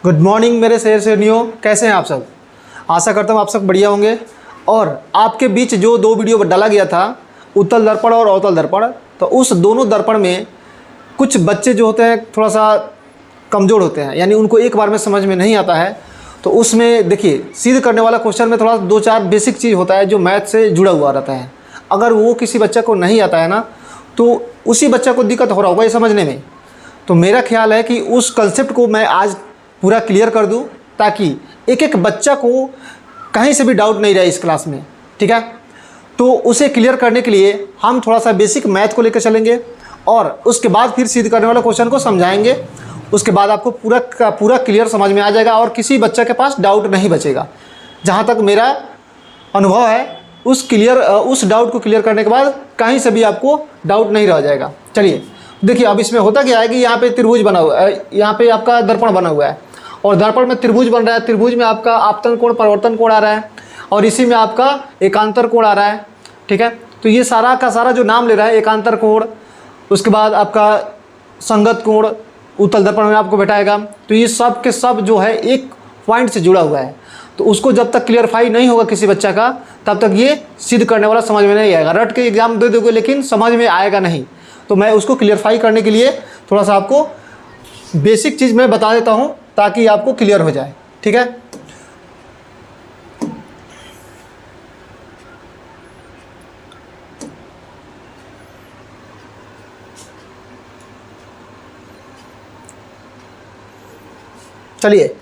Good morning मेरे शहर से न्यू, कैसे हैं आप सब। आशा करता हूँ आप सब बढ़िया होंगे। और आपके बीच जो दो वीडियो डाला गया था, उत्तल दर्पण और अवतल दर्पण, तो उस दोनों दर्पण में कुछ बच्चे जो होते हैं थोड़ा सा कमज़ोर होते हैं, यानी उनको एक बार में समझ में नहीं आता है। तो उसमें देखिए, सिद्ध करने वाला क्वेश्चन में थोड़ा दो चार बेसिक चीज़ होता है जो मैथ से जुड़ा हुआ रहता है। अगर वो किसी बच्चे को नहीं आता है ना, तो उसी बच्चा को दिक्कत हो रहा होगा ये समझने में। तो मेरा ख्याल है कि उस कंसेप्ट को मैं आज पूरा क्लियर कर दूं, ताकि एक एक बच्चा को कहीं से भी डाउट नहीं रहे इस क्लास में, ठीक है। तो उसे क्लियर करने के लिए हम थोड़ा सा बेसिक मैथ को लेकर चलेंगे और उसके बाद फिर सिद्ध करने वाला क्वेश्चन को समझाएंगे। उसके बाद आपको पूरा का पूरा क्लियर समझ में आ जाएगा और किसी बच्चे के पास डाउट नहीं बचेगा। जहाँ तक मेरा अनुभव है, उस डाउट को क्लियर करने के बाद कहीं से भी आपको डाउट नहीं रह जाएगा। चलिए देखिए, अब इसमें होता क्या है कि यहाँ पे त्रिभुज बना हुआ है, यहाँ पे आपका दर्पण बना हुआ है और दर्पण में त्रिभुज बन रहा है। त्रिभुज में आपका आपतन कोण परिवर्तन कोण आ रहा है और इसी में आपका एकांतर कोण आ रहा है, ठीक है। तो ये सारा का सारा जो नाम ले रहा है, एकांतर कोण, उसके बाद आपका संगत कोण उत्तल दर्पण में आपको बैठाएगा। तो ये सब के सब जो है एक पॉइंट से जुड़ा हुआ है। तो उसको जब तक क्लियरफाई नहीं होगा किसी बच्चा का, तब तक ये सिद्ध करने वाला समझ में नहीं आएगा। रट के एग्जाम दे दोगे लेकिन समझ में आएगा नहीं। तो मैं उसको क्लियरफाई करने के लिए थोड़ा सा आपको बेसिक चीज़ मैं बता देता हूँ ताकि आपको क्लियर हो जाए, ठीक है। चलिए,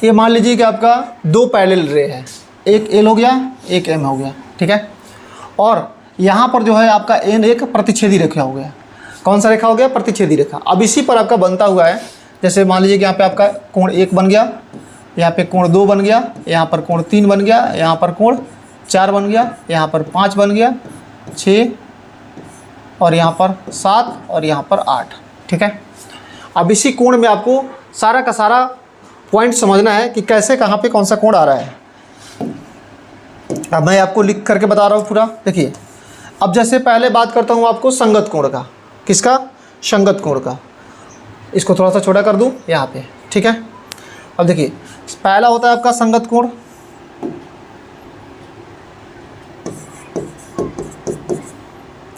ये मान लीजिए कि आपका दो पैरेलल रे है, एक एल हो गया, एक एम हो गया, ठीक है। और यहाँ पर जो है आपका एन एक प्रतिच्छेदी रेखा हो गया। कौन सा रेखा हो गया? प्रतिच्छेदी रेखा। अब इसी पर आपका बनता हुआ है, जैसे मान लीजिए कि यहाँ पे आपका कोण 1 बन गया, यहाँ पे कोण 2 बन गया, यहाँ पर कोण 3 बन गया, यहाँ पर कोण 4 बन गया, यहाँ पर 5 बन गया, 6 और यहाँ पर 7 और यहाँ पर 8, ठीक है। अब इसी कोण में आपको सारा का सारा पॉइंट समझना है कि कैसे कहाँ पे कौन सा कोण आ रहा है। अब मैं आपको लिख करके बता रहा हूँ पूरा। देखिए, अब जैसे पहले बात करता हूँ आपको संगत कोण का। किसका? संगत कोण का। इसको थोड़ा सा छोटा कर दूँ यहाँ पे, ठीक है। अब देखिए, पहला होता है आपका संगत कोण।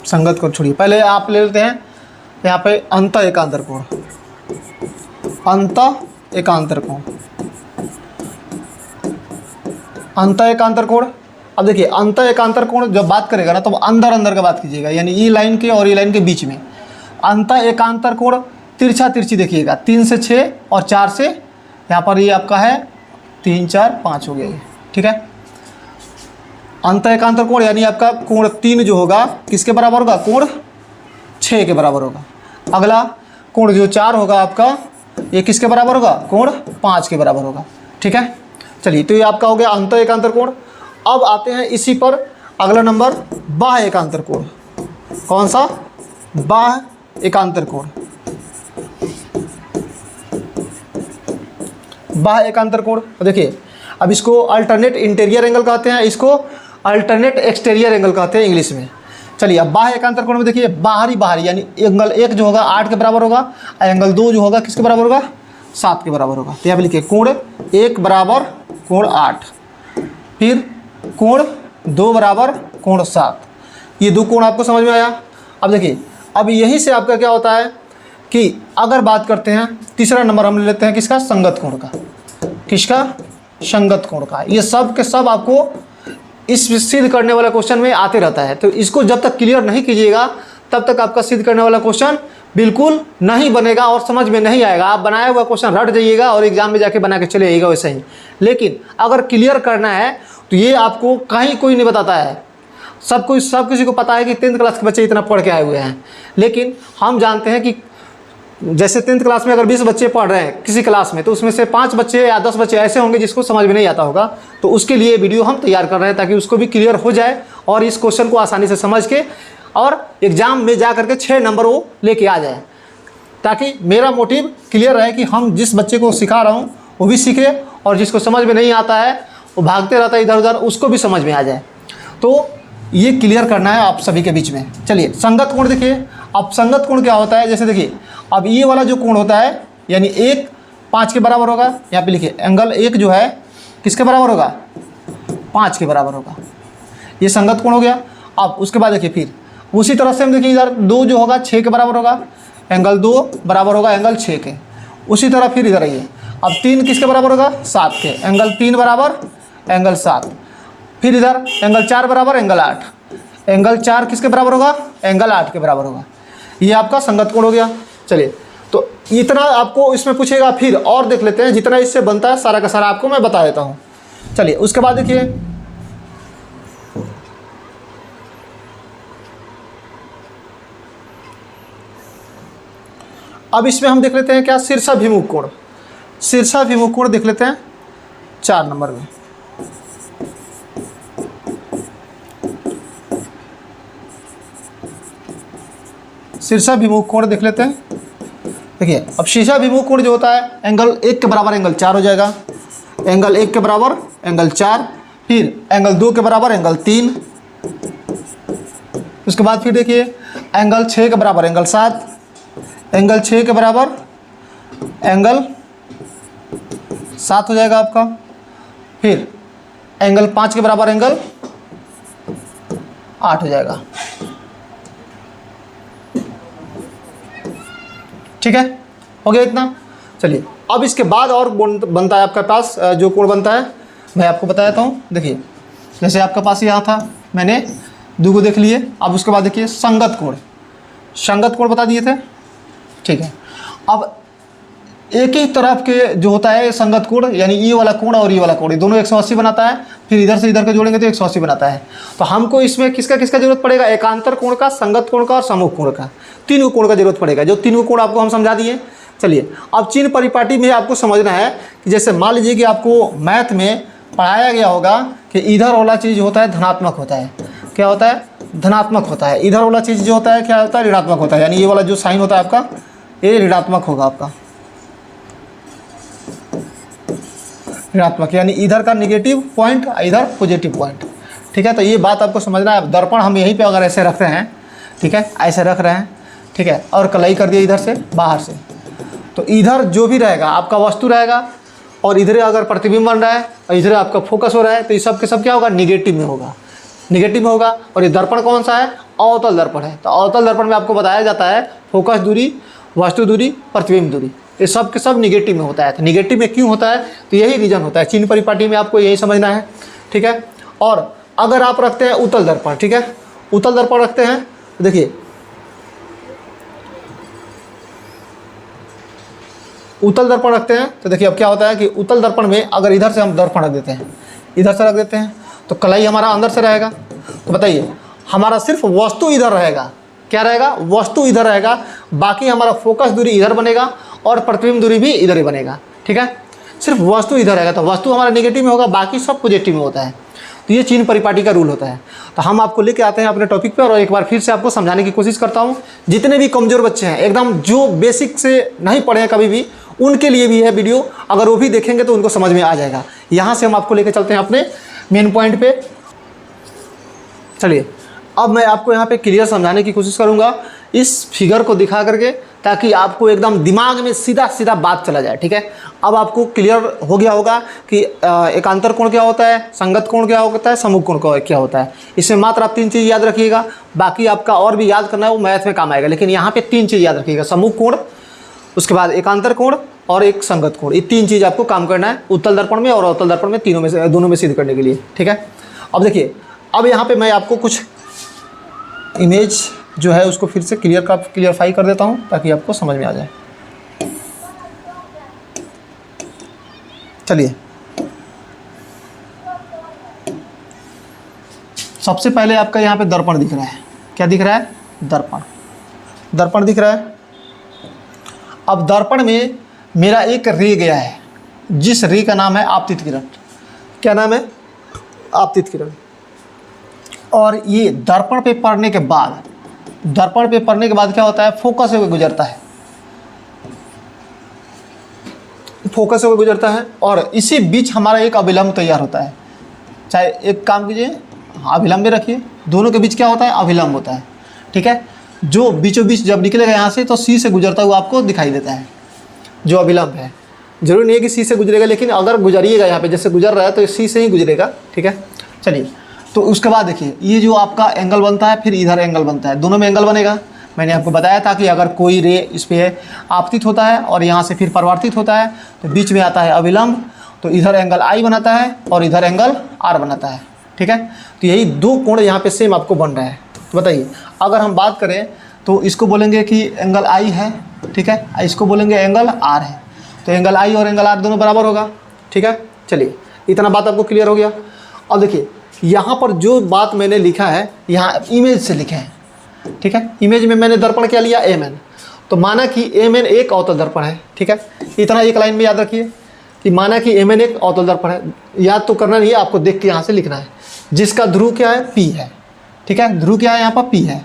संगत कोण छोड़िए, पहले आप ले लेते हैं यहाँ पे अंत एकांतर कोण। अंत एकांतर कोण, अंत एकांतर कोण। अब देखिए, अंत एकांतर कोण जब बात करेगा ना, तो अंदर अंदर का बात कीजिएगा, यानी ई लाइन के और ई लाइन के बीच में। अंत एकांतर कोण तिरछा तिरछी देखिएगा, 3 से 6 और 4 से यहाँ पर ये आपका है 3 4 5 हो गया ये, ठीक है। अंत एकांतर कोण यानी आपका कोण 3 जो होगा किसके बराबर होगा? कोण 6 के बराबर होगा। अगला कोण जो 4 होगा आपका, ये किसके बराबर होगा? कोण 5 के बराबर होगा, ठीक है। चलिए, तो ये आपका हो गया अंत एकांतर कोण। अब आते हैं इसी पर अगला नंबर, बाह्य एकांतर कोण। कौन सा? बाह्य एकांतर कोण। बाह्य एकांतर कोण, देखिए, अब इसको अल्टरनेट इंटीरियर एंगल कहते हैं, इसको अल्टरनेट एक्सटीरियर एंगल कहते हैं इंग्लिश में। चलिए, अब बाह्य एकांतर कोण में देखिए, बाहरी यानी एंगल 1 जो होगा 8 के बराबर होगा, एंगल 2 जो होगा किसके बराबर होगा? 7 के बराबर होगा। तो यहाँ पे लिखिए कोण 1 बराबर कोण 8, फिर कोण 2 बराबर कोण 7। ये दो कोण आपको समझ में आया। अब देखिए, अब यहीं से आपका क्या होता है कि अगर बात करते हैं तीसरा नंबर हम ले लेते हैं किसका? संगत कोण का। किसका? संगत कोण का। ये सब के सब आपको इस सिद्ध करने वाला क्वेश्चन में आते रहता है। तो इसको जब तक क्लियर नहीं कीजिएगा, तब तक आपका सिद्ध करने वाला क्वेश्चन बिल्कुल नहीं बनेगा और समझ में नहीं आएगा। आप बनाया हुआ क्वेश्चन रट जाइएगा और एग्जाम में जाके बना के चले आइएगा वैसे ही। लेकिन अगर क्लियर करना है तो ये आपको कहीं कोई नहीं बताता है। सब किसी को पता है कि 10th क्लास के बच्चे इतना पढ़ के आए हुए हैं, लेकिन हम जानते हैं कि जैसे 10th क्लास में अगर 20 बच्चे पढ़ रहे हैं किसी क्लास में, तो उसमें से 5 बच्चे या 10 बच्चे ऐसे होंगे जिसको समझ में नहीं आता होगा। तो उसके लिए वीडियो हम तैयार कर रहे हैं ताकि उसको भी क्लियर हो जाए और इस क्वेश्चन को आसानी से समझ के और एग्जाम में जा करके 6 नंबर वो लेके आ जाए। ताकि मेरा मोटिव क्लियर रहे कि हम जिस बच्चे को सिखा रहा हूँ वो भी सीखे और जिसको समझ में नहीं आता है वो भागते रहता है इधर उधर, उसको भी समझ में आ जाए। तो ये क्लियर करना है आप सभी के बीच में। चलिए संगत कोण देखिए। अब संगत कोण क्या होता है, जैसे देखिए अब ये वाला जो कोण होता है यानी 1 5 के बराबर होगा। यहाँ पे लिखिए एंगल 1 जो है किसके बराबर होगा, 5 के बराबर होगा। ये संगत कोण हो गया। अब उसके बाद देखिए फिर उसी तरह से हम देखिए इधर 2 जो होगा 6 के बराबर होगा, एंगल 2 बराबर होगा एंगल 6 के। उसी तरह फिर इधर आइए, अब 3 किसके बराबर होगा, 7 के, एंगल 3 बराबर एंगल 7। फिर इधर एंगल 4 बराबर एंगल 8, एंगल 4 किसके बराबर होगा, एंगल 8 के बराबर होगा। ये आपका संगत कोण हो गया। चलिए तो इतना आपको इसमें पूछेगा, फिर और देख लेते हैं जितना इससे बनता है सारा का सारा आपको मैं बता देता हूँ। चलिए उसके बाद देखिए अब इसमें हम देख लेते हैं क्या, शीर्षाभिमुख कोण। शीर्षाभिमुख कोण देख लेते हैं 4 नंबर में। शीर्षाभिमुख कोण देख लेते हैं। देखिए अब शीर्षाभिमुख कोण जो होता है एंगल 1 के बराबर एंगल 4 हो जाएगा, एंगल 1 के बराबर एंगल 4, फिर एंगल 2 के बराबर एंगल 3। उसके बाद फिर देखिए एंगल 6 के बराबर एंगल 7, एंगल 6 के बराबर एंगल 7 हो जाएगा आपका। फिर एंगल 5 के बराबर एंगल 8 हो जाएगा। ठीक है, हो गया इतना। चलिए अब इसके बाद और बनता है आपके पास जो कोण बनता है मैं आपको बता देता हूँ। देखिए जैसे आपके पास यहाँ था, मैंने 2 को देख लिए। अब उसके बाद देखिए संगत कोण। संगत कोण बता दिए थे, ठीक है। अब एक ही तरफ के जो होता है संगत कोण, यानी ये वाला कोण और ये वाला कोण, दोनों 180 बनाता है। फिर इधर से इधर के जोड़ेंगे तो 180 बनाता है। तो हमको इसमें किसका किसका जरूरत पड़ेगा, एकांतर कोण का, संगत कोण का और सम्मुख कोण का, 3 कोण का जरूरत पड़ेगा। जो 3 कोण आपको हम समझा दिए। चलिए अब चिन्ह परिपाटी में आपको समझना है कि जैसे मान लीजिए कि आपको मैथ में पढ़ाया गया होगा कि इधर वाला चीज़ होता है धनात्मक होता है। क्या होता है, धनात्मक होता है। इधर वाला चीज़ जो होता है क्या होता है, ऋणात्मक होता है। यानी ये वाला जो साइन होता है आपका, ये ऋणात्मक होगा आपका, ऋणात्मक, यानी इधर का निगेटिव पॉइंट, इधर पॉजिटिव पॉइंट। ठीक है, तो ये बात आपको समझना है। दर्पण हम यहीं पे अगर ऐसे रख रहे हैं, ठीक है, ऐसे रख रहे हैं, ठीक है, और कलाई कर दिया इधर से बाहर से, तो इधर जो भी रहेगा आपका वस्तु रहेगा, और इधर अगर प्रतिबिंब बन रहा है और इधर आपका फोकस हो रहा है, तो ये सब के सब क्या होगा, निगेटिव में होगा, निगेटिव में होगा। और ये दर्पण कौन सा है, अवतल दर्पण है। तो अवतल दर्पण में आपको बताया जाता है फोकस दूरी, वस्तु दूरी, प्रतिबिंब दूरी, ये सब के सब निगेटिव में होता है। तो निगेटिव में क्यों होता है, तो यही रीजन होता है। चिन्ह परिपाटी में आपको यही समझना है, ठीक है। और अगर आप रखते हैं उत्तल दर्पण, ठीक है, उत्तल दर्पण रखते हैं, तो देखिए उत्तल दर्पण रखते हैं, तो देखिए अब क्या होता है कि उत्तल दर्पण में अगर इधर से हम दर्पण रख देते हैं, इधर से रख देते हैं, तो कलाई हमारा अंदर से रहेगा। तो बताइए हमारा सिर्फ वस्तु इधर रहेगा, क्या रहेगा, वस्तु इधर रहेगा, बाकी हमारा फोकस दूरी इधर बनेगा और प्रतिबिंब दूरी भी इधर ही बनेगा। ठीक है, सिर्फ वस्तु इधर रहेगा, तो वस्तु हमारा नेगेटिव में होगा, बाकी सब पॉजिटिव में होता है। तो ये चिन्ह परिपाटी का रूल होता है। तो हम आपको लेके आते हैं अपने टॉपिक पे, और एक बार फिर से आपको समझाने की कोशिश करता हूँ। जितने भी कमज़ोर बच्चे हैं, एकदम जो बेसिक से नहीं पढ़े हैं कभी भी, उनके लिए भी है वीडियो। अगर वो भी देखेंगे तो उनको समझ में आ जाएगा। यहाँ से हम आपको लेके चलते हैं अपने मेन पॉइंट पे। चलिए अब मैं आपको यहाँ पे क्लियर समझाने की कोशिश करूँगा इस फिगर को दिखा करके, ताकि आपको एकदम दिमाग में सीधा सीधा बात चला जाए। ठीक है, अब आपको क्लियर हो गया होगा कि एकांतर कोण क्या होता है, संगत कोण क्या होता है, सम्मुख कोण क्या होता है। इसमें मात्र आप 3 चीज़ याद रखिएगा, बाकी आपका और भी याद करना है वो मैथ में काम आएगा। लेकिन यहाँ पे 3 चीज़ याद रखिएगा, सम्मुख कोण, उसके बाद एकांतर कोण और एक संगत कोण। ये 3 चीज़ आपको काम करना है उत्तल दर्पण में और अवतल दर्पण में, तीनों में से दोनों में सिद्ध करने के लिए। ठीक है, अब देखिए अब यहाँ पे मैं आपको कुछ इमेज जो है उसको फिर से क्लियरफाई कर देता हूँ ताकि आपको समझ में आ जाए। चलिए सबसे पहले आपका यहाँ पे दर्पण दिख रहा है। क्या दिख रहा है, दर्पण, दर्पण दिख रहा है। अब दर्पण में मेरा एक रे गया है, जिस रे का नाम है आपतित किरण। क्या नाम है, आपतित किरण। और ये दर्पण पे पड़ने के बाद, दर्पण पे पड़ने के बाद क्या होता है, फोकस होकर गुजरता है, फोकस होकर गुजरता है। और इसी बीच हमारा एक अभिलंब तैयार होता है। चाहे एक काम कीजिए, अभिलंब भी रखिए, दोनों के बीच क्या होता है, अभिलंब होता है। ठीक है, जो बीचों बीच जब निकलेगा यहाँ से तो सी से गुजरता हुआ आपको दिखाई देता है, जो अभिलंब है। जरूरी नहीं है कि सी से गुजरेगा, लेकिन अगर गुजरिएगा यहाँ पे जैसे गुजर रहा है तो सी से ही गुजरेगा। ठीक है, चलिए, तो उसके बाद देखिए ये जो आपका एंगल बनता है, फिर इधर एंगल बनता है, दोनों में एंगल बनेगा। मैंने आपको बताया था कि अगर कोई रे इस पर आपतित होता है और यहाँ से फिर परिवर्तित होता है तो बीच में आता है अभिलंब, तो इधर एंगल आई बनाता है और इधर एंगल आर बनाता है। ठीक है, तो यही दो कोण यहाँ पे सेम आपको बन रहा है। तो बताइए, अगर हम बात करें तो इसको बोलेंगे कि एंगल आई है, ठीक है, इसको बोलेंगे एंगल आर है, तो एंगल आई और एंगल आर दोनों बराबर होगा। ठीक है, चलिए, इतना बात आपको क्लियर हो गया। अब देखिए यहाँ पर जो बात मैंने लिखा है, यहाँ इमेज से लिखे हैं। ठीक है, इमेज में मैंने दर्पण क्या लिया, एम, तो माना कि एम एन एक अवतल दर्पण है। ठीक है, इतना एक लाइन में याद रखिए कि माना कि एम एन एक अवतल दर्पण है। याद तो करना नहीं है, आपको देख के यहाँ से लिखना है, जिसका ध्रुव क्या है, पी है। ठीक है, ध्रुव क्या है यहाँ पर, पी है,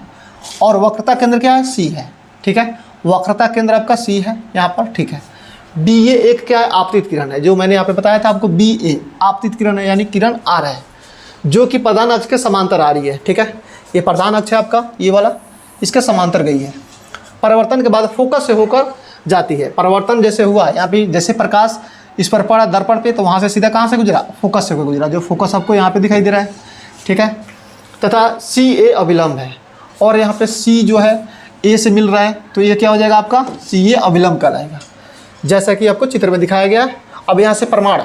और वक्रता केंद्र क्या है, सी है। ठीक है, वक्रता केंद्र आपका सी है यहाँ पर। ठीक है, बी ए एक क्या है, आपतित किरण है, जो मैंने यहाँ पे बताया था आपको, बी ए आपतित किरण है, यानी किरण आ रहा है जो कि प्रधान अक्ष के समांतर आ रही है। ठीक है, ये प्रधान अक्ष है आपका, ये वाला, इसके समांतर गई है। परिवर्तन के बाद फोकस से होकर जाती है। परिवर्तन जैसे हुआ यहाँ पे, जैसे प्रकाश इस पर पड़ा दर्पण पे, तो वहाँ से सीधा कहाँ से गुजरा, फोकस से गुजरा, जो फोकस आपको यहाँ पे दिखाई दे रहा है। ठीक है, तथा सी ए अभिलंब है, और यहाँ पे सी जो है ए से मिल रहा है, तो ये क्या हो जाएगा आपका, सी ए अभिलंब कहलाएगा, जैसा कि आपको चित्र में दिखाया गया। अब यहाँ से प्रमाण,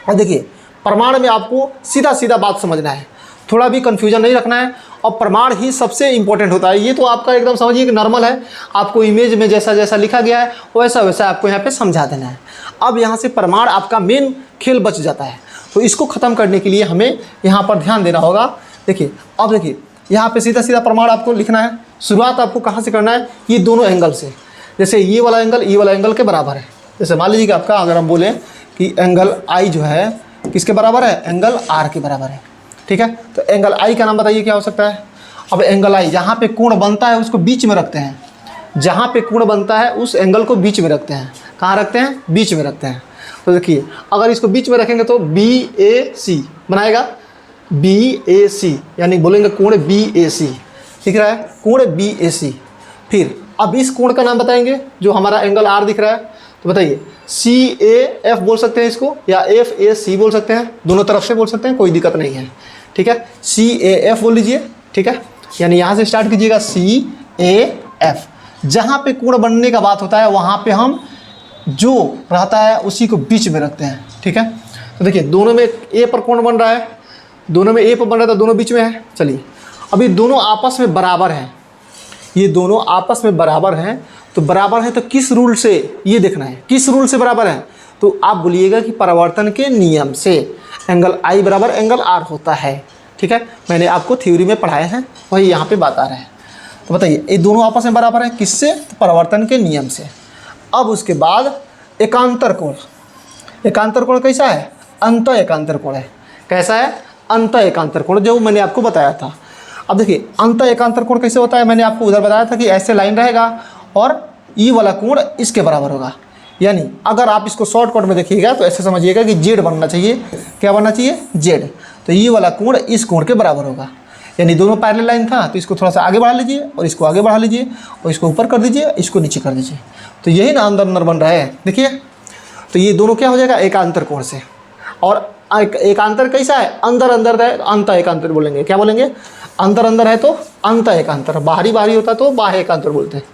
और देखिए प्रमाण में आपको सीधा सीधा बात समझना है, थोड़ा भी कन्फ्यूजन नहीं रखना है, और प्रमाण ही सबसे इंपॉर्टेंट होता है। ये तो आपका एकदम समझिए कि नॉर्मल है, आपको इमेज में जैसा जैसा लिखा गया है वैसा वैसा आपको यहाँ पे समझा देना है। अब यहाँ से प्रमाण आपका मेन खेल बच जाता है, तो इसको ख़त्म करने के लिए हमें यहाँ पर ध्यान देना होगा। देखिए, अब देखिए यहाँ पे सीधा सीधा प्रमाण आपको लिखना है। शुरुआत आपको कहाँ से करना है, ये दोनों एंगल से, जैसे ये वाला एंगल के बराबर है। जैसे मान लीजिए कि आपका, अगर हम बोलें कि एंगल आई जो है किसके बराबर है, एंगल आर के बराबर है। ठीक है, तो एंगल आई का नाम बताइए क्या हो सकता है। अब एंगल आई, जहाँ पे कोण बनता है उसको बीच में रखते हैं, जहाँ पे कोण बनता है उस एंगल को बीच में रखते हैं। कहाँ रखते हैं, बीच में रखते हैं। तो देखिए, अगर इसको बीच में रखेंगे तो बी ए सी बनाएगा, बी ए सी, यानी बोलेंगे कोण बी ए सी, दिख रहा है, कोण बी ए सी। फिर अब इस कोण का नाम बताएंगे जो हमारा एंगल आर दिख रहा है, तो बताइए सी ए एफ बोल सकते हैं इसको, या एफ ए सी बोल सकते हैं, दोनों तरफ से बोल सकते हैं, कोई दिक्कत नहीं है। ठीक है, सी ए एफ बोल लीजिए। ठीक है, यानी यहाँ से स्टार्ट कीजिएगा, सी ए एफ। जहाँ पे कोण बनने का बात होता है वहाँ पे हम जो रहता है उसी को बीच में रखते हैं। ठीक है, तो देखिए दोनों में ए पर कोण बन रहा है, दोनों में ए पर बन रहा है, तो दोनों बीच में है। चलिए, अभी दोनों आपस में बराबर हैं, ये दोनों आपस में बराबर हैं, तो बराबर है तो किस रूल से, ये देखना है किस रूल से बराबर है। तो आप बोलिएगा कि परावर्तन के नियम से एंगल आई बराबर एंगल आर होता है। ठीक है, मैंने आपको थ्योरी में पढ़ाया है, वही यहाँ पे बात आ रहा है। तो बताइए ये दोनों आपस में बराबर है किससे, तो परावर्तन के नियम से। अब उसके बाद एकांतर कोण, एकांतर कोण कैसा है, अंत एकांतर कोण है। कैसा है, अंत एकांतर कोण, जो मैंने आपको बताया था। अब देखिए अंत एकांतर कोण कैसे होता है, मैंने आपको उधर बताया था कि ऐसे लाइन रहेगा और ई वाला कोण इसके बराबर होगा। यानी अगर आप इसको शॉर्टकट में देखिएगा तो ऐसे समझिएगा कि जेड बनना चाहिए, क्या बनना चाहिए, जेड। तो ये वाला कोण इस कोण के बराबर होगा, यानी दोनों पैरेलल लाइन था, तो इसको थोड़ा सा आगे बढ़ा लीजिए और इसको आगे बढ़ा लीजिए और इसको ऊपर कर दीजिए, इसको नीचे कर दीजिए, तो यही ना अंदर अंदर बन रहा है। देखिए, तो ये दोनों क्या हो जाएगा, एकांतर कोण से। और एकांतर कैसा है, अंदर अंदर है, अंत एकांतर बोलेंगे, क्या बोलेंगे, अंदर अंदर है तो अंत एकांतर, बाहरी बाहरी होता है तो बाह्य एकांतर बोलते हैं।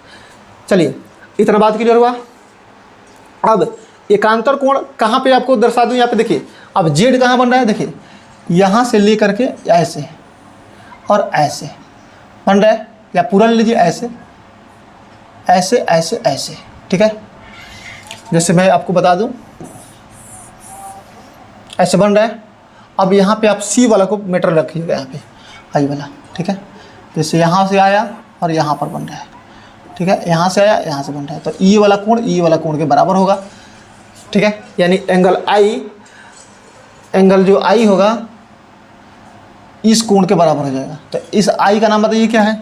चलिए, इतना बात क्लियर हुआ। अब एकांतर कोण कहाँ पे आपको दर्शा दूँ, यहाँ पे देखिए, अब जेड कहाँ बन रहा है, देखिए यहाँ से ले करके ऐसे और ऐसे बन रहा है, या पूरा ले लीजिए, ऐसे ऐसे ऐसे ऐसे। ठीक है, जैसे मैं आपको बता दूं, ऐसे बन रहा है। अब यहाँ पे आप सी वाला को मीटर रखिएगा, यहाँ पे आई वाला। ठीक है, जैसे यहाँ से आया और यहाँ पर बन रहा है। ठीक है, यहाँ से आया, यहाँ से बन रहा है, तो ई वाला कोण के बराबर होगा। ठीक है, यानी एंगल जो आई होगा इस कोण के बराबर हो जाएगा। तो इस आई का नाम बताइए क्या है,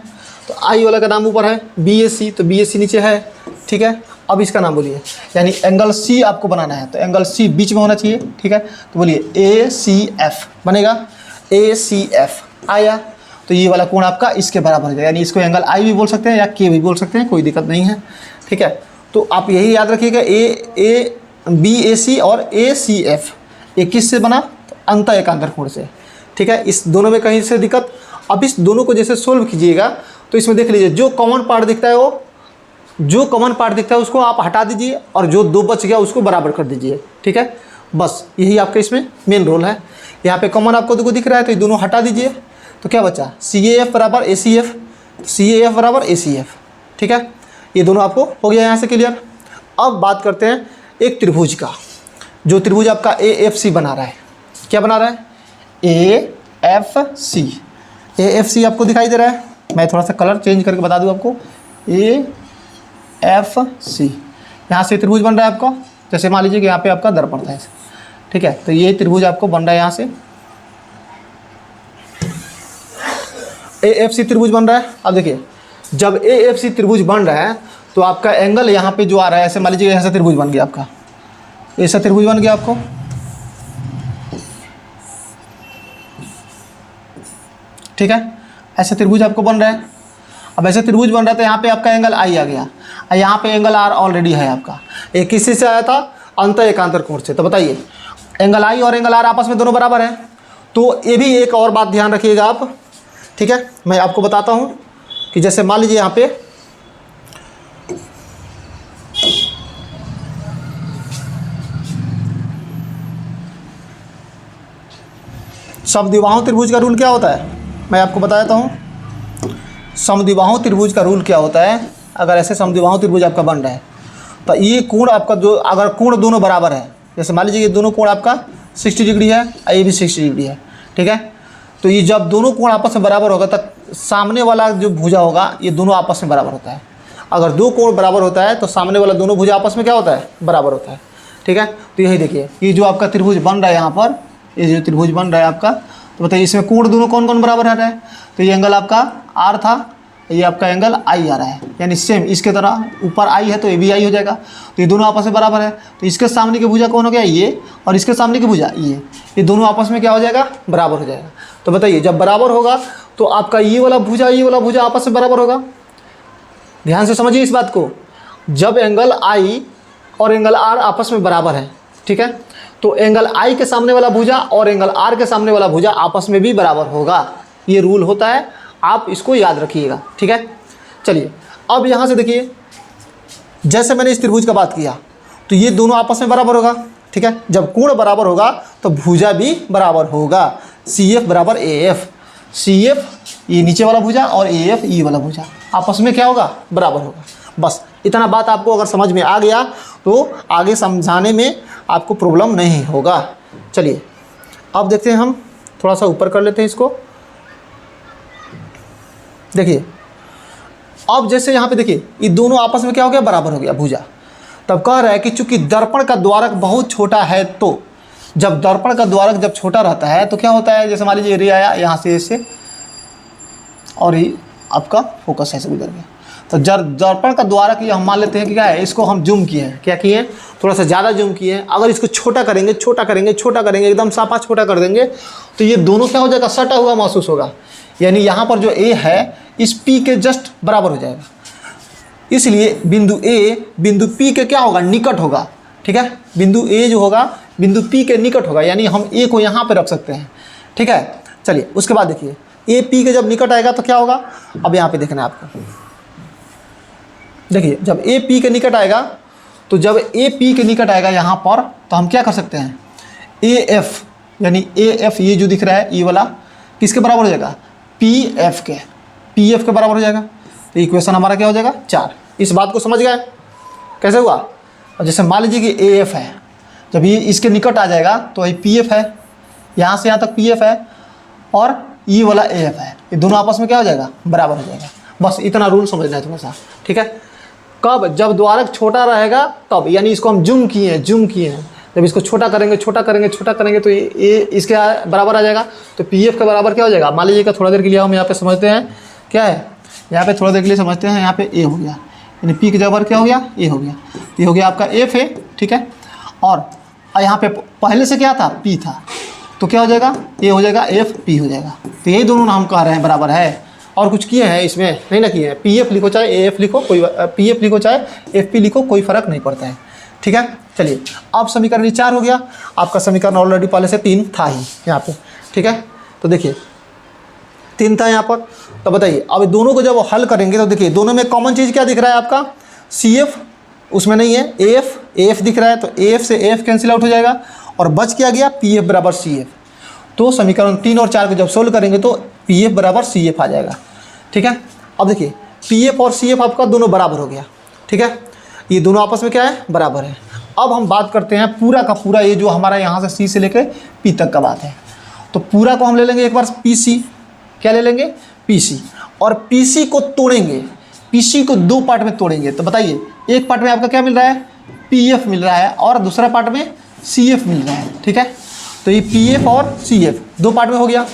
तो आई वाला का नाम ऊपर है बी ए सी, तो बी ए सी नीचे है। ठीक है, अब इसका नाम बोलिए, यानी एंगल सी आपको बनाना है, तो एंगल सी बीच में होना चाहिए। ठीक है, तो बोलिए ए सी एफ बनेगा, ए सी एफ। आया, तो ये वाला कोण आपका इसके बराबर हो जाएगा, यानी इसको एंगल आई भी बोल सकते हैं या के भी बोल सकते हैं, कोई दिक्कत नहीं है। ठीक है, तो आप यही याद रखिएगा ए बी ए सी और ए सी एफ ये किससे बना, तो अंतः एकांतर कोण से। ठीक है, इस दोनों में कहीं से दिक्कत। अब इस दोनों को जैसे सोल्व कीजिएगा तो इसमें देख लीजिए जो कॉमन पार्ट दिखता है उसको आप हटा दीजिए और जो दो बच गया उसको बराबर कर दीजिए। ठीक है, बस यही आपका इसमें मेन रोल है। यहाँ पे कॉमन आपको दिख रहा है तो ये दोनों हटा दीजिए, तो क्या बचा सी ए एफ बराबर ए C F, C A F बराबर ए सी एफ। ठीक है, ये दोनों आपको हो गया यहाँ से क्लियर। अब बात करते हैं एक त्रिभुज का, जो त्रिभुज आपका ए एफ सी बना रहा है। क्या बना रहा है, A F C. A F C आपको दिखाई दे रहा है, मैं थोड़ा सा कलर चेंज करके बता दूँ आपको। ए एफ सी, यहाँ से त्रिभुज बन रहा है आपका, जैसे मान लीजिए कि यहाँ पे आपका दर्पण था ऐसे। ठीक है, तो ये त्रिभुज आपको बन रहा है यहाँ से ए एफ सी त्रिभुज बन रहा है। अब देखिए जब ए एफ सी त्रिभुज बन रहा है तो आपका एंगल यहाँ पे जो आ रहा है, ऐसे मान लीजिए ऐसा त्रिभुज बन गया आपका, ऐसा त्रिभुज बन गया आपको। ठीक है, ऐसे त्रिभुज आपको बन रहा है। अब ऐसे त्रिभुज बन रहा है तो यहाँ पे आपका एंगल आई आ गया, यहाँ पे एंगल आर ऑलरेडी है आपका। एक किसी से आया था, अंतः एकांतर कोण से। तो बताइए एंगल आई और एंगल आर आपस में दोनों बराबर हैं। तो ये भी एक और बात ध्यान रखिएगा आप। ठीक है, मैं आपको बताता हूँ कि जैसे मान लीजिए यहाँ पे समद्विबाहु त्रिभुज का रूल क्या होता है, मैं आपको बताता हूँ। समद्विबाहु त्रिभुज का रूल क्या होता है, अगर ऐसे समद्विबाहु त्रिभुज आपका बन रहा है तो ये कोण आपका जो, अगर कोण दोनों बराबर है, जैसे मान लीजिए ये दोनों कोण आपका 60 डिग्री है, ये भी 60 डिग्री है। ठीक है, तो ये जब दोनों कोण आपस में बराबर होगा तब सामने वाला जो भुजा होगा ये दोनों आपस में बराबर होता है। अगर दो कोण बराबर होता है तो सामने वाला दोनों भुजा आपस में क्या होता है, बराबर होता है। ठीक है, तो यही देखिए ये जो आपका त्रिभुज बन रहा है यहाँ पर, ये जो त्रिभुज बन रहा है आपका, तो बताइए इसमें कोण दोनों कौन कौन बराबर आ रहा है। तो ये एंगल आपका आर था, ये आपका एंगल आई आ रहा है, यानी सेम इसके तरह ऊपर आई है तो ये भी आई हो जाएगा। तो ये दोनों आपस में बराबर है, तो इसके सामने की भुजा कौन हो गया, ये, और इसके सामने की भुजा ये दोनों आपस में क्या हो जाएगा, बराबर हो जाएगा। तो बताइए जब बराबर होगा तो आपका ये वाला भुजा आपस में बराबर होगा। ध्यान से समझिए इस बात को, जब एंगल आई और एंगल आर आपस में बराबर है, ठीक है, तो एंगल आई के सामने वाला भुजा और एंगल आर के सामने वाला भुजा आपस में भी बराबर होगा। ये रूल होता है, आप इसको याद रखिएगा। ठीक है, चलिए अब यहाँ से देखिए, जैसे मैंने इस त्रिभुज का बात किया तो ये दोनों आपस में बराबर होगा। ठीक है, जब कोण बराबर होगा तो भुजा भी बराबर होगा। सी एफ बराबर ए एफ, सी एफ ये नीचे वाला भुजा और ए एफ ये वाला भुजा आपस में क्या होगा, बराबर होगा। बस इतना बात आपको अगर समझ में आ गया तो आगे समझाने में आपको प्रॉब्लम नहीं होगा। चलिए अब देखते हैं, हम थोड़ा सा ऊपर कर लेते हैं इसको। देखिए अब जैसे यहाँ पे देखिए ये दोनों आपस में क्या हो गया, बराबर हो गया भुजा। तब कह रहा है कि चूंकि दर्पण का द्वारक बहुत छोटा है, तो जब दर्पण का द्वारक जब छोटा रहता है तो क्या होता है, जैसे मान लीजिए रे आया यहाँ से ऐसे और ये आपका फोकस ऐसे गुजर गया, तो दर्पण का द्वारक ये हम मान लेते हैं कि क्या है, इसको हम जूम किए हैं, क्या किए हैं, थोड़ा सा ज़्यादा जूम किए हैं। अगर इसको छोटा करेंगे एकदम साफा छोटा कर देंगे तो ये दोनों क्या हो जाएगा, सटा हुआ महसूस होगा। यानी यहाँ पर जो ए है इस पी के जस्ट बराबर हो जाएगा, इसलिए बिंदु ए बिंदु पी के क्या होगा, निकट होगा। ठीक है, बिंदु ए जो होगा बिंदु पी के निकट होगा, यानी हम ए को यहाँ पे रख सकते हैं। ठीक है, चलिए उसके बाद देखिए ए पी के जब निकट आएगा तो क्या होगा, अब यहाँ पे देखना है आपको। देखिए जब ए पी के निकट आएगा, तो जब ए पी के निकट आएगा यहाँ पर, तो हम क्या कर सकते हैं, ए एफ, यानी ए एफ ये जो दिख रहा है ये वाला किसके बराबर हो जाएगा, पी एफ के बराबर हो जाएगा। तो इक्वेशन हमारा क्या हो जाएगा, 4। इस बात को समझ गए कैसे हुआ। और जैसे मान लीजिए कि ए एफ है, जब ये इसके निकट आ जाएगा तो ये पी एफ है, यहाँ से यहाँ तक पी एफ है और ये वाला ए एफ है, ये दोनों आपस में क्या हो जाएगा, बराबर हो जाएगा। बस इतना रूल समझना है थोड़ा सा। ठीक है, कब, जब द्वारक छोटा रहेगा तब, यानी इसको हम जूम किए हैं, जब इसको छोटा करेंगे तो ये इसके बराबर आ जाएगा, तो पी एफ के बराबर क्या हो जाएगा। मान लीजिएगा थोड़ा देर के लिए हम यहाँ पे समझते हैं क्या है, यहाँ पे थोड़ा देर के लिए समझते हैं, यहाँ पे ए हो गया, यानी पी के जगह क्या हो गया, ए हो गया, ये हो गया आपका एफ है। ठीक है, और यहाँ पे पहले से क्या था, पी था, तो क्या हो जाएगा, ये हो जाएगा एफ पी हो जाएगा। तो यही दोनों हम कह रहे हैं बराबर है, और कुछ किए हैं इसमें नहीं ना किए हैं। पी एफ लिखो चाहे ए एफ लिखो, कोई पी एफ लिखो चाहे एफ पी लिखो, कोई फ़र्क नहीं पड़ता है। ठीक है, चलिए अब समीकरण 4 हो गया। आपका समीकरण ऑलरेडी पहले से 3 था ही यहाँ पे। ठीक है, तो देखिए 3 था यहाँ पर। तो बताइए अब दोनों को जब हल करेंगे तो देखिए दोनों में कॉमन चीज़ क्या दिख रहा है आपका, सी एफ उसमें नहीं है, ए एफ दिख रहा है, तो ए एफ से ए एफ कैंसिल आउट हो जाएगा और बच क्या गया, पी एफ बराबर सी एफ। तो समीकरण 3 और 4 को जब सोल्व करेंगे तो पी एफ बराबर सी एफ आ जाएगा। ठीक है, अब देखिए पी एफ और सी एफ आपका दोनों बराबर हो गया। ठीक है, ये दोनों आपस में क्या है, बराबर है। अब हम बात करते हैं पूरा का पूरा, ये जो हमारा यहाँ से सी से लेकर पी तक का बात है। तो पूरा को हम ले लेंगे एक बार पी सी, क्या ले लेंगे, पी सी, और पी सी को तोड़ेंगे, पी सी को 2 पार्ट में तोड़ेंगे। तो बताइए एक पार्ट में आपका क्या मिल रहा है, पी एफ मिल रहा है, और दूसरा पार्ट में सी एफ मिल रहा है। ठीक है, तो ये पी एफ और सी एफ 2 पार्ट में हो गया।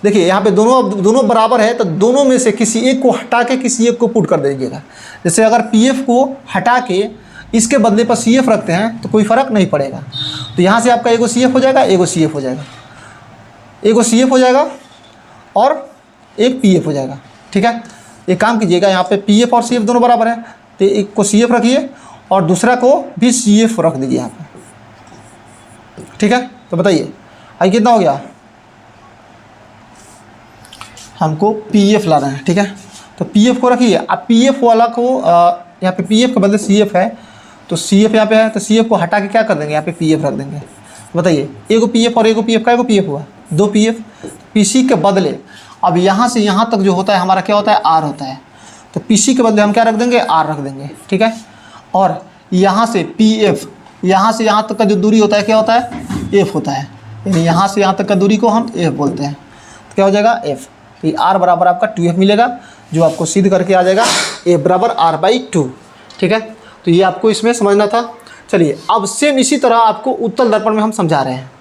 देखिए यहाँ पे दोनों बराबर है, तो दोनों में से किसी एक को हटा के किसी एक को पुट कर दीजिएगा। जैसे अगर पी एफ को हटा के इसके बदले पर सी एफ रखते हैं तो कोई फ़र्क नहीं पड़ेगा। तो यहाँ से आपका एगो सी एफ हो जाएगा, एगो सी एफ हो जाएगा, एगो सी एफ हो जाएगा और एक पी एफ हो जाएगा। ठीक है, एक काम कीजिएगा, यहाँ पे पी एफ और सी एफ दोनों बराबर है, तो एक को सी एफ रखिए और दूसरा को भी सी एफ रख दीजिए यहाँ पे। ठीक है, तो बताइए आई कितना हो गया, हमको पी एफ ला रहे हैं। ठीक है, तो पी एफ को रखिए। अब पी एफ वाला को यहाँ पे पी एफ के बदले सी एफ है, तो सी एफ यहाँ पे है, तो सी एफ को हटा के क्या कर देंगे, यहाँ पे पी एफ रख देंगे। बताइए एगो पी एफ और एगो पी एफ का एगो पी एफ हुआ, 2 पी एफ। पी सी के बदले अब यहाँ से यहाँ तक जो होता है हमारा क्या होता है, आर होता है, तो पी सी के बदले हम क्या रख देंगे, आर रख देंगे। ठीक है, और यहाँ से पी एफ, यहाँ से यहाँ तक का जो दूरी होता है क्या होता है, एफ होता है, यानी यहाँ से यहाँ तक का दूरी को हम एफ बोलते हैं। तो क्या हो जाएगा, एफ। तो आर बराबर आपका 2f मिलेगा, जो आपको सिद्ध करके आ जाएगा ए बराबर r/2। ठीक है, तो ये आपको इसमें समझना था। चलिए अब सेम इसी तरह आपको उत्तल दर्पण में हम समझा रहे हैं।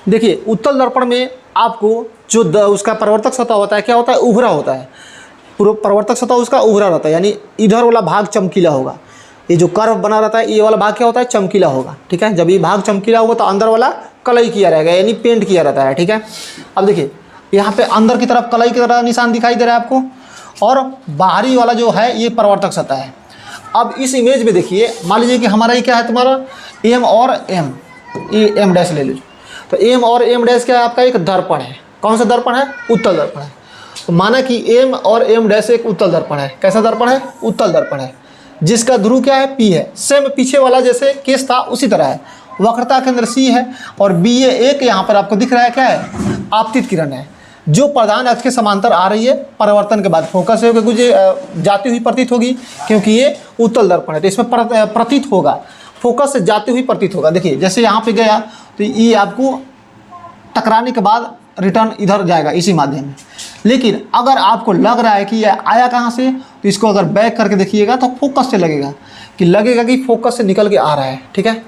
देखिए उत्तल दर्पण में आपको जो उसका परिवर्तक सतह होता है क्या होता है, उभरा होता है। परिवर्तक सतह उसका उभरा रहता है, यानी इधर वाला भाग चमकीला होगा। ये जो कर्व बना रहता है ये वाला भाग क्या होता है, चमकीला होगा। ठीक है, जब ये भाग चमकीला होगा तो अंदर वाला कलई किया रहेगा, यानी पेंट किया रहता है। ठीक है, अब देखिए यहाँ पे अंदर की तरफ कलई की तरह निशान दिखाई दे रहा है आपको, और बाहरी वाला जो है ये परिवर्तक सतह है। अब इस इमेज में देखिए, मान लीजिए कि हमारा ये क्या है, तुम्हारा एम और एम, ये एम डैश ले लीजिए। तो एम और एम डैश क्या है, आपका एक दर्पण है। कौन सा दर्पण है, उत्तल दर्पण है। तो माना कि एम और एम डैश एक उत्तल दर्पण है। कैसा दर्पण है, उत्तल दर्पण है, जिसका ध्रुव क्या है, पी है। सेम पीछे वाला जैसे केस था उसी तरह है। वक्रता केंद्र सी है और बी ए एक यहाँ पर आपको दिख रहा है क्या है, आपतित किरण है, जो प्रधान अक्ष के समांतर आ रही है। परिवर्तन के बाद फोकस से होकर जाती हुई प्रतीत होगी, क्योंकि ये उत्तल दर्पण है, तो इसमें प्रतीत होगा, फोकस से जाती हुई प्रतीत होगा। देखिए जैसे यहाँ पे गया तो ये आपको टकराने के बाद रिटर्न इधर जाएगा इसी माध्यम में। लेकिन अगर आपको लग रहा है कि यह आया कहाँ से, तो इसको अगर बैक करके देखिएगा तो फोकस से लगेगा कि फोकस से निकल के आ रहा है। ठीक है,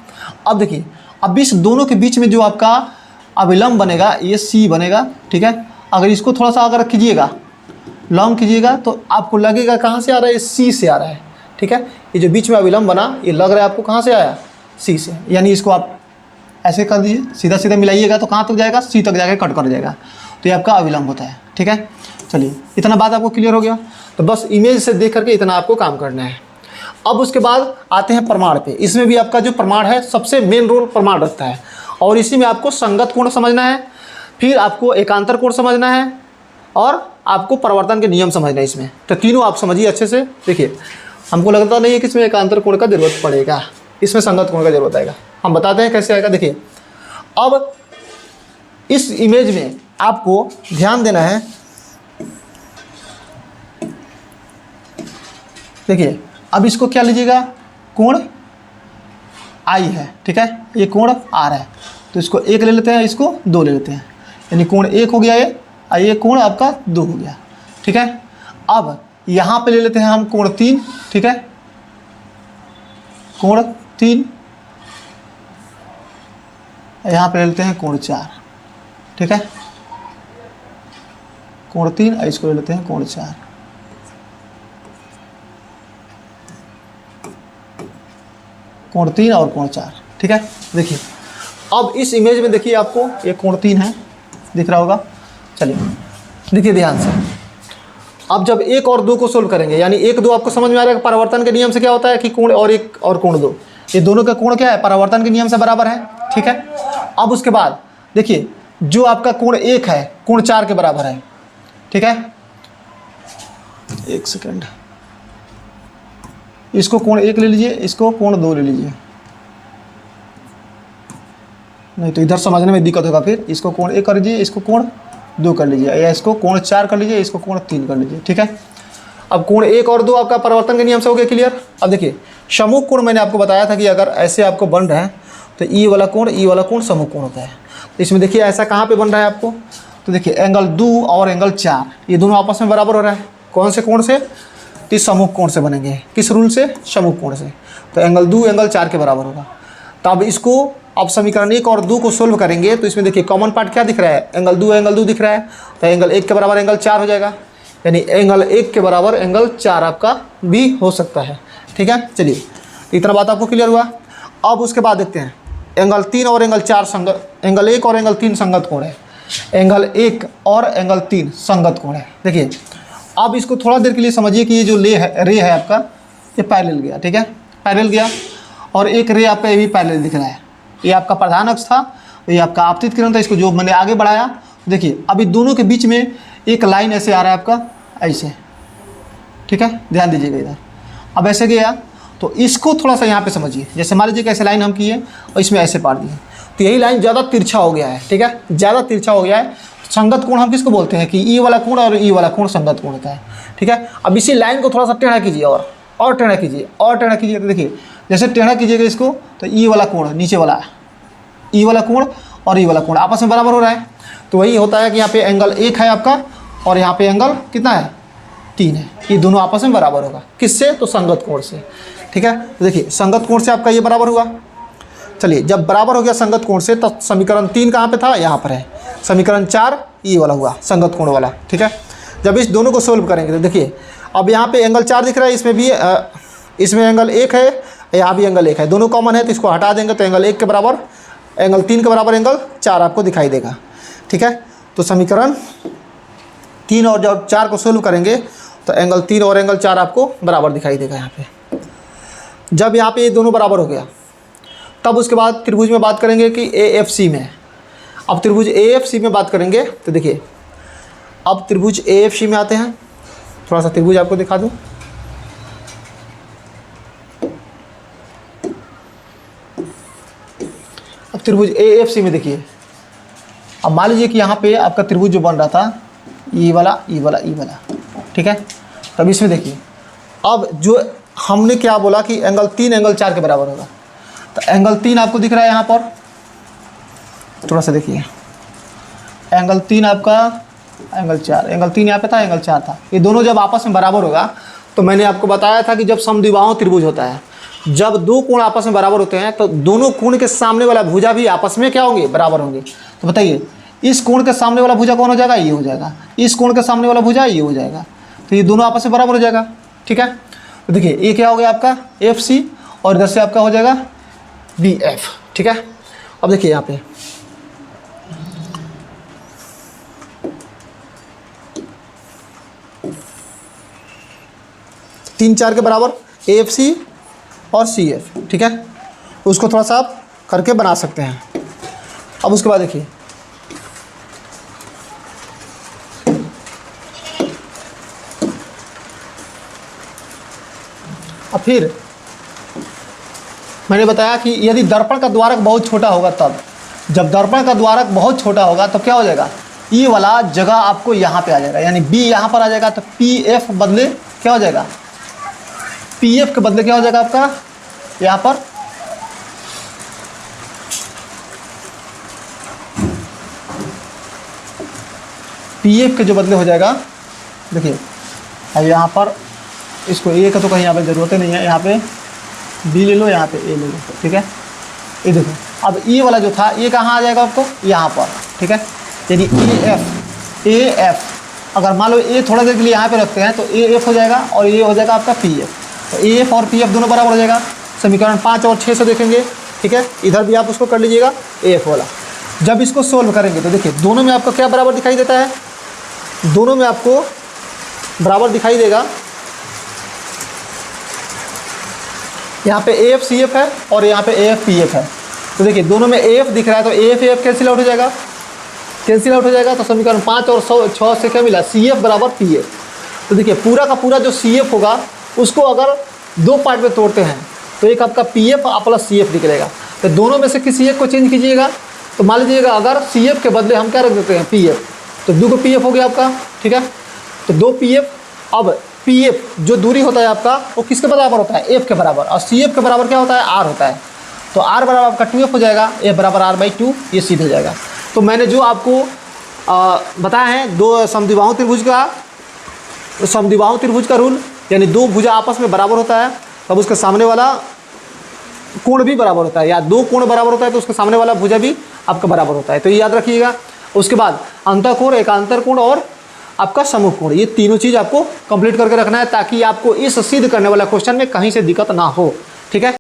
अब देखिए अब इस दोनों के बीच में जो आपका अविलंब बनेगा ये सी बनेगा। ठीक है, अगर इसको थोड़ा सा अगर कीजिएगा, लॉन्ग कीजिएगा, तो आपको लगेगा कहाँ से आ रहा है, सी से आ रहा है। ठीक है, ये जो बीच में अविलंब बना ये लग रहा है आपको कहाँ से आया, सी से। यानी इसको आप ऐसे कर दीजिए, सीधा सीधा मिलाइएगा तो कहाँ तक जाएगा, सी तक जाकर कट कर जाएगा, तो ये आपका अविलंब होता है। ठीक है, चलिए इतना बात आपको क्लियर हो गया। तो बस इमेज से देख करके इतना आपको काम करना है। अब उसके बाद आते हैं प्रमाण पे। इसमें भी आपका जो प्रमाण है सबसे मेन रोल प्रमाण रखता है, और इसी में आपको संगत कोण समझना है, फिर आपको एकांतर कोण समझना है, और आपको परिवर्तन के नियम समझना है इसमें। तो तीनों आप समझिए अच्छे से। देखिए हमको लगता नहीं है कि इसमें एकांतर कोण का जरूरत पड़ेगा, इसमें संगत कोण का जरूरत आएगा। हम बताते हैं कैसे आएगा। देखिए अब इस इमेज में आपको ध्यान देना है। देखिए अब इसको क्या लीजिएगा, कोण आई है। ठीक है, ये कोण आर है, तो इसको 1 ले लेते हैं, इसको 2 ले लेते हैं, यानी कोण 1 हो गया ये कोण आपका 2 हो गया। ठीक है, अब यहाँ पे ले लेते हैं हम कोण 3। ठीक है, कोण 3, यहाँ पे ले लेते हैं कोण 4। ठीक है, कोण 3, इसको ले लेते हैं कोण 4। कोण 3 और कोण 4, ठीक है। देखिए अब इस इमेज में देखिए आपको ये कोण 3 है, दिख रहा होगा। चलिए देखिए ध्यान से, अब जब 1 और 2 को सोल्व करेंगे, यानी 1 2 आपको समझ में आ रहा है कि परावर्तन के नियम से क्या होता है कि कोण और 1 और कोण 2, ये दोनों का कोण क्या है, परावर्तन के नियम से बराबर है, ठीक है। अब उसके बाद देखिए जो आपका कोण 1 है कोण 4 के बराबर है, ठीक है। 1 सेकंड, इसको कोण 1 ले लीजिए, इसको कोण 2 ले लीजिए, नहीं तो इधर समझने में दिक्कत होगा। फिर इसको कोण 1 कर लीजिए, इसको कोण 2 कर लीजिए, या इसको कोण 4 कर लीजिए, इसको कोण 3 कर लीजिए, ठीक है। अब कोण 1 और 2 आपका परिवर्तन के नियम से हो गया क्लियर। अब देखिए समूह कोण मैंने आपको बताया था कि अगर ऐसे आपको बन रहा है तो ई वाला कोण समूह कोण होता है। तो इसमें देखिए ऐसा कहाँ पे बन रहा है आपको, तो देखिए एंगल 2 और एंगल 4 ये दोनों आपस में बराबर हो रहा है। कौन से कोण से, तो समूह कोण से बनेंगे। किस रूल से, समूह कोण से। तो एंगल 2 एंगल 4 के बराबर होगा। तो अब इसको अब समीकरण 1 और 2 को सोल्व करेंगे तो इसमें देखिए कॉमन पार्ट क्या दिख रहा है, एंगल 2 दिख रहा है। तो एंगल 1 के बराबर एंगल 4 हो जाएगा, यानी एंगल 1 के बराबर एंगल 4 आपका भी हो सकता है, ठीक है। चलिए इतना बात आपको क्लियर हुआ। अब उसके बाद देखते हैं एंगल 3 और एंगल 4 संगत, एंगल 1 और एंगल 3 संगत कोण है, एंगल 1 और एंगल 3 संगत कोण है। देखिए अब इसको थोड़ा देर के लिए समझिए कि ये जो रे है आपका ये पैरेलल गया, ठीक है, पैरेलल गया, और एक रे आपका ये भी पैरेलल दिख रहा है। ये आपका प्रधान अक्ष था, ये आपका आपतित किरण था, इसको जो मैंने आगे बढ़ाया। देखिए अभी दोनों के बीच में एक लाइन ऐसे आ रहा है आपका, ऐसे, ठीक है, ध्यान दीजिएगा इधर। अब ऐसे गया तो इसको थोड़ा सा यहाँ पे समझिए, जैसे मान लीजिए कि ऐसे लाइन हम किए और इसमें ऐसे पार दिए, तो यही लाइन ज़्यादा तिरछा हो गया है, ठीक है, ज़्यादा तिरछा हो गया है। संगत कोण हम किसको बोलते हैं कि ई वाला कोण और ई वाला कोण संगत कोण होता है, ठीक है। अब इसी लाइन को थोड़ा सा टेढ़ा कीजिए और टेढ़ा कीजिए और टेढ़ा कीजिए, तो देखिए जैसे टेढ़ा कीजिएगा इसको तो ई वाला कोण, नीचे वाला ई वाला कोण और ई वाला कोण आपस में बराबर हो रहा है। तो वही होता है कि यहाँ पे एंगल 1 है आपका और यहाँ पे एंगल कितना है, 3 है, ये दोनों आपस में बराबर होगा। किससे, तो संगत कोण से, ठीक है। तो देखिए संगत कोण से आपका ये बराबर हुआ। चलिए जब बराबर हो गया संगत कोण से, तब समीकरण 3 कहाँ पे था, यहाँ पर है। समीकरण 4 ये वाला हुआ, संगत कोण वाला, ठीक है। जब इस दोनों को सोल्व करेंगे तो देखिए अब यहाँ पे एंगल 4 दिख रहा है, इसमें भी इसमें एंगल 1 है, यहाँ भी एंगल 1 है, दोनों कॉमन है, तो इसको हटा देंगे तो एंगल 1 के बराबर एंगल 3 के बराबर एंगल 4 आपको दिखाई देगा, ठीक है। तो समीकरण 3 और जब 4 को सोल्व करेंगे तो एंगल 3 और एंगल 4 आपको बराबर दिखाई देगा यहाँ पे। जब यहाँ पे ये दोनों बराबर हो गया तब उसके बाद त्रिभुज में बात करेंगे कि AFC में। अब त्रिभुज AFC में बात करेंगे तो देखिए अब त्रिभुज AFC में आते हैं, थोड़ा सा त्रिभुज आपको दिखा दूँ। अब त्रिभुज AFC में देखिए, अब मान लीजिए कि यहाँ पे आपका त्रिभुज जो बन रहा था ई वाला, ठीक है। तब इसमें देखिए अब जो हमने क्या बोला कि एंगल 3 एंगल 4 के बराबर होगा, तो एंगल 3 आपको दिख रहा है यहाँ पर, थोड़ा सा देखिए एंगल 3 आपका, एंगल 4, एंगल 3 यहाँ पे था, एंगल 4 था, ये दोनों जब आपस में बराबर होगा तो मैंने आपको बताया था कि जब समद्विबाहु त्रिभुज होता है, जब दो कोण आपस में बराबर होते हैं तो दोनों कोण के सामने वाला भुजा भी आपस में क्या होंगे, बराबर होंगे। तो बताइए इस कोण के सामने वाला भुजा कौन हो जाएगा, ये हो जाएगा, इस कोण के सामने वाला भुजा ये हो जाएगा, तो ये दोनों आपस में बराबर हो जाएगा, ठीक है। तो देखिए ये क्या हो गया आपका FC और इधर से आपका हो जाएगा BF, ठीक है। अब देखिए यहाँ पे तीन 4 के बराबर AFC और CF, ठीक है, उसको थोड़ा सा आप करके बना सकते हैं। अब उसके बाद देखिए अब फिर मैंने बताया कि यदि दर्पण का द्वारक बहुत छोटा होगा, तब जब दर्पण का द्वारक बहुत छोटा होगा तो क्या हो जाएगा, ई वाला जगह आपको यहाँ पे आ जाएगा, यानी B यहाँ पर आ जाएगा, तो PF बदले क्या हो जाएगा, PF के बदले क्या हो जाएगा आपका यहाँ पर PF के जो बदले हो जाएगा। देखिए अब यहाँ पर इसको A का तो कहीं यहाँ पे ज़रूरत नहीं है, यहाँ पे B ले लो, यहाँ पे A ले लो, ठीक है। ये देखो अब E वाला जो था ये कहाँ आ जाएगा आपको, यहाँ पर, ठीक है। यानी ए एफ, अगर मान लो ए थोड़ा देर के लिए यहाँ पे रखते हैं तो ए एफ हो जाएगा और ये हो जाएगा आपका पी एफ। तो ए एफ और पी एफ दोनों बराबर हो जाएगा। समीकरण 5 और 6 से देखेंगे, ठीक है, इधर भी आप उसको कर लीजिएगा ए एफ वाला। जब इसको सोल्व करेंगे तो देखिए दोनों में आपको क्या बराबर दिखाई देता है, दोनों में आपको बराबर दिखाई देगा। यहाँ पे ए एफ सी एफ है और यहाँ पे ए एफ पी एफ है। तो देखिए दोनों में ए एफ दिख रहा है तो ए एफ कैंसिल आउट हो जाएगा, कैंसिल आउट हो जाएगा। तो समीकरण 5 और 6 से क्या मिला, सी एफ बराबर पी एफ। तो देखिए पूरा का पूरा जो सी एफ होगा उसको अगर दो पार्ट में तोड़ते हैं तो एक आपका P F plus C F निकलेगा। तो दोनों में से किसी एक को चेंज कीजिएगा। तो मान लीजिएगा अगर सी एफ के बदले हम क्या रख देते हैं, पी एफ, तो 2 को पी एफ हो गया आपका, ठीक है। तो 2 पी एफ, अब पी एफ जो दूरी होता है आपका वो किसके बराबर होता है, एफ के बराबर, और सी एफ के बराबर क्या होता है, आर होता है। तो आर बराबर आपका 2f हो जाएगा, एफ बराबर r/2, ये सीधे हो जाएगा। तो मैंने जो आपको बताया है दो समद्विबाहु त्रिभुज का रूल, यानी दो भुजा आपस में बराबर होता है तब उसके सामने वाला कोण भी बराबर होता है, या दो कोण बराबर होता है तो उसके सामने वाला भुजा भी आपका बराबर होता है। तो ये याद रखिएगा। उसके बाद अंतःकोण, एकांतर कोण और आपका समूह कोण, ये तीनों चीज़ आपको कंप्लीट करके रखना है ताकि आपको इस सिद्ध करने वाला क्वेश्चन में कहीं से दिक्कत ना हो, ठीक है।